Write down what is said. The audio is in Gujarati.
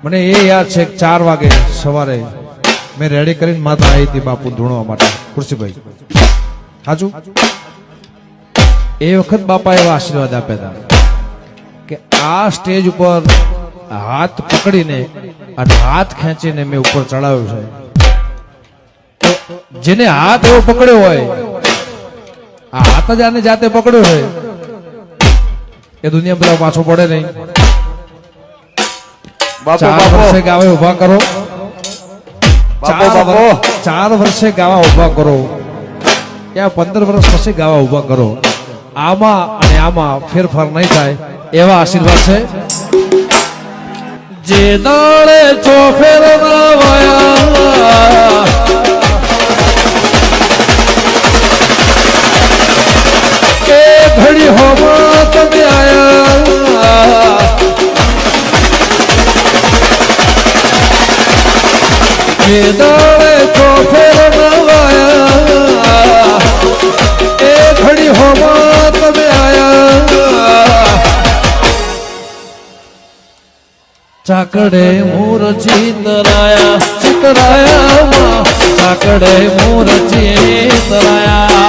મને એ યાદ છે કે 4 વાગે સવારે મેં રેડી કરીને માતા આવી હતી બાપુ ધૂણવા માટે ખુરશીભાઈ હાચું એ વખત બાપા એવા આશીર્વાદ આપ્યા હતા કે આ સ્ટેજ ઉપર હાથ પકડીને અને હાથ ખેંચીને મેં ઉપર ચડાવ્યું છે તો જેને હાથ એવો પકડ્યો હોય આ હાથ જ આને જાતે પકડ્યો હોય એ દુનિયા પેલા પાછો પડે નહીં બાપો 4 વર્ષે ગાવે ઉભા કરો બાપો 4 વર્ષે ગાવા ઉભા કરો ત્યાં 15 વર્ષ પછી ગાવા ઉભા કરો આમાં અને આમાં ફેરફાર નહીં થાય એવા આશીર્વાદ છે જે દાડે ચોફેર ના વાયા એ ઘડી હોમાં તમે આયા જે દાડે ચોફેર ના વાયા એ ઘડી હોમાં તમે આયા ચાકડે મોર ચિતરાયા ચાકડે મોર ચિતરાયા